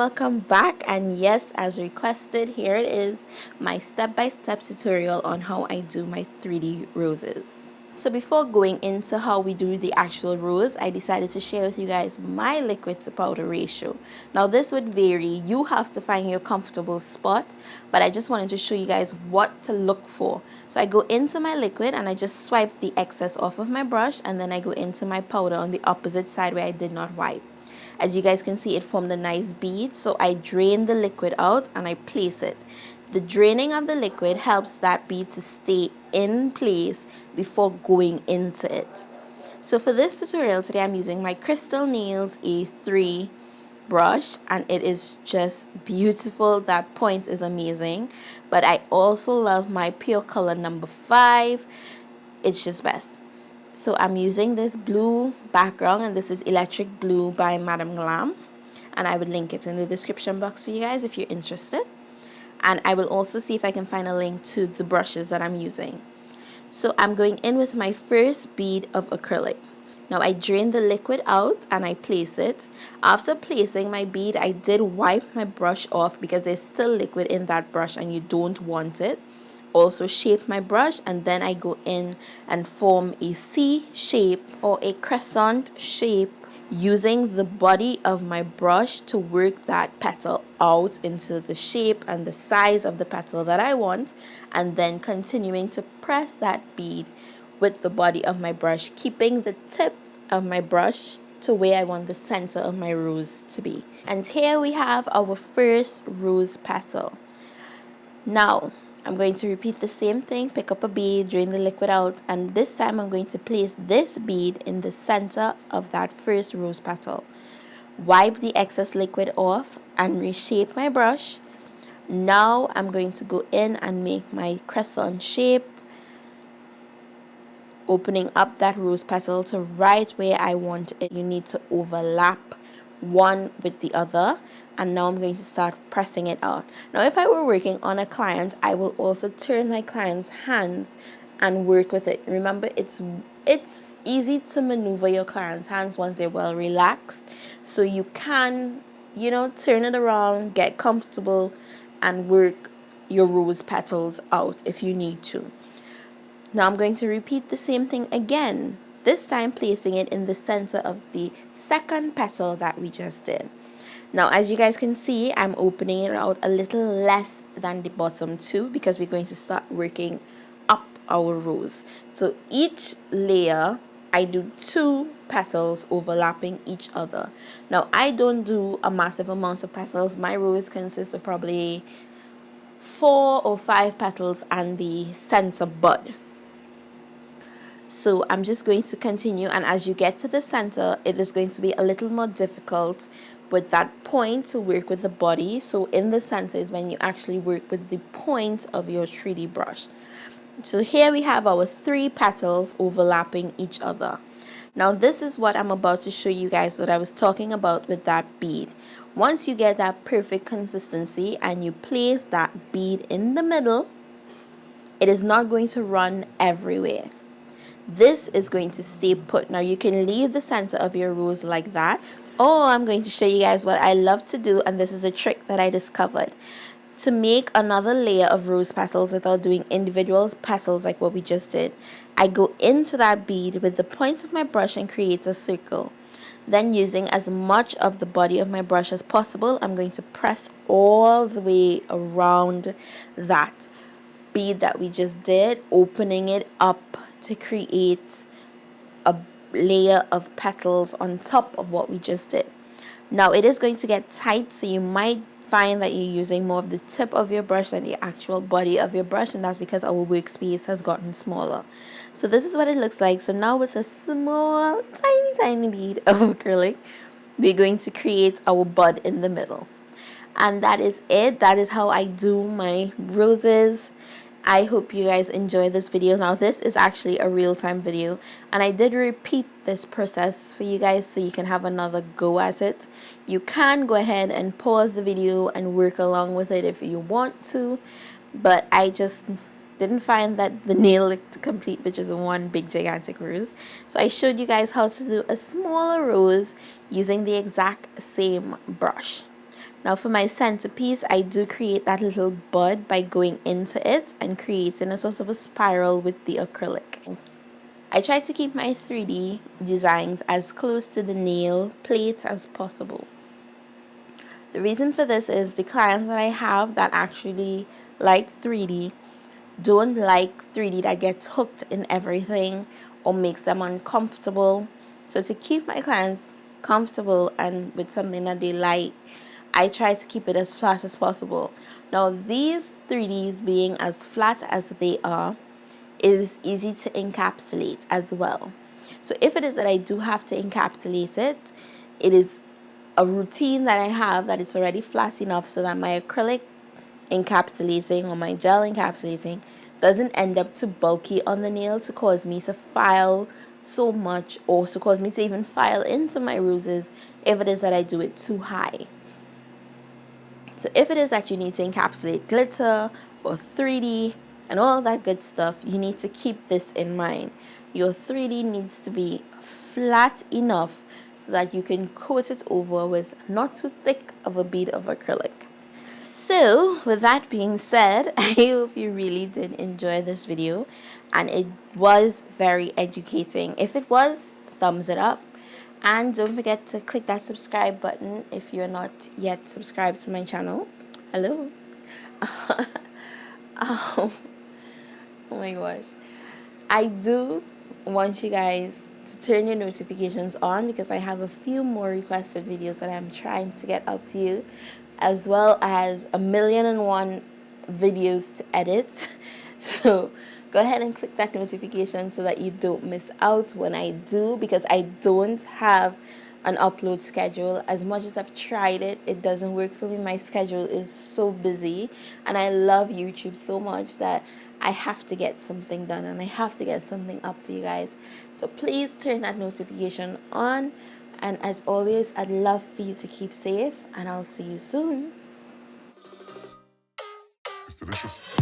welcome back. And yes, as requested, here it is, my step-by-step tutorial on how I do my 3D roses. So before going into how we do the actual rose, I decided to share with you guys my liquid to powder ratio. Now this would vary, you have to find your comfortable spot, but I just wanted to show you guys what to look for. So I go into my liquid and I just swipe the excess off of my brush, and then I go into my powder on the opposite side where I did not wipe. As you guys can see, it formed a nice bead, so I drain the liquid out and I place it. The draining of the liquid helps that bead to stay in place before going into it. So for this tutorial today, I'm using my Crystal Nails A3 brush, and it is just beautiful. That point is amazing, but I also love my Pure Color number 5. It's just best. So I'm using this blue background, and this is Electric Blue by MadamGlam, and I will link it in the description box for you guys if you're interested. And I will also see if I can find a link to the brushes that I'm using. So I'm going in with my first bead of acrylic. Now I drain the liquid out and I place it. After placing my bead, I did wipe my brush off because there's still liquid in that brush and you don't want it. Also shape my brush, and then I go in and form a C shape or a crescent shape using the body of my brush to work that petal out into the shape and the size of the petal that I want, and then continuing to press that bead with the body of my brush, keeping the tip of my brush to where I want the center of my rose to be. And here we have our first rose petal. Now I'm going to repeat the same thing, pick up a bead, drain the liquid out, and this time I'm going to place this bead in the center of that first rose petal. Wipe the excess liquid off and reshape my brush. Now I'm going to go in and make my crescent shape, opening up that rose petal to right where I want it. You need to overlap one with the other, and now I'm going to start pressing it out. Now if I were working on a client, I will also turn my client's hands and work with it. Remember, it's easy to maneuver your client's hands once they're well relaxed, so you can, turn it around, get comfortable, and work your rose petals out if you need to. Now I'm going to repeat the same thing again, this time placing it in the center of the second petal that we just did. Now as you guys can see, I'm opening it out a little less than the bottom two because we're going to start working up our rose. So each layer I do 2 petals overlapping each other. Now I don't do a massive amount of petals. My rose consists of probably 4 or 5 petals and the center bud. So I'm just going to continue, and as you get to the center, it is going to be a little more difficult with that point to work with the body. So in the center is when you actually work with the point of your 3D brush. So here we have our 3 petals overlapping each other. Now this is what I'm about to show you guys, what I was talking about with that bead. Once you get that perfect consistency and you place that bead in the middle, it is not going to run everywhere. This is going to stay put. Now you can leave the center of your rose like that, or I'm going to show you guys what I love to do, and this is a trick that I discovered. To make another layer of rose petals without doing individual petals like what we just did, I go into that bead with the point of my brush and create a circle. Then using as much of the body of my brush as possible, I'm going to press all the way around that bead that we just did, opening it up to create a layer of petals on top of what we just did. Now it is going to get tight, so you might find that you're using more of the tip of your brush than the actual body of your brush, and that's because our workspace has gotten smaller. So this is what it looks like. So now with a small tiny bead of acrylic, we're going to create our bud in the middle, and that is it. That is how I do my roses. I hope you guys enjoy this video. Now this is actually a real-time video, and I did repeat this process for you guys so you can have another go at it. You can go ahead and pause the video and work along with it if you want to, but I just didn't find that the nail looked complete, which is one big gigantic rose. So I showed you guys how to do a smaller rose using the exact same brush. Now for my centerpiece, I do create that little bud by going into it and creating a sort of a spiral with the acrylic. I try to keep my 3D designs as close to the nail plate as possible. The reason for this is the clients that I have that actually like 3D don't like 3D that gets hooked in everything or makes them uncomfortable. So to keep my clients comfortable and with something that they like, I try to keep it as flat as possible. Now these 3Ds being as flat as they are is easy to encapsulate as well. So if it is that I do have to encapsulate it, it is a routine that I have that it's already flat enough so that my acrylic encapsulating or my gel encapsulating doesn't end up too bulky on the nail to cause me to file so much or to cause me to even file into my roses if it is that I do it too high. So if it is that you need to encapsulate glitter or 3D and all that good stuff, you need to keep this in mind. Your 3D needs to be flat enough so that you can coat it over with not too thick of a bead of acrylic. So with that being said, I hope you really did enjoy this video and it was very educating. If it was, thumbs it up. And don't forget to click that subscribe button if you're not yet subscribed to my channel. Hello. Oh my gosh. I do want you guys to turn your notifications on because I have a few more requested videos that I'm trying to get up for you, as well as 1,000,001 videos to edit. So go ahead and click that notification so that you don't miss out when I do, because I don't have an upload schedule. As much as I've tried it, it doesn't work for me. My schedule is so busy and I love YouTube so much that I have to get something done and I have to get something up for you guys. So please turn that notification on, and as always, I'd love for you to keep safe and I'll see you soon. It's delicious.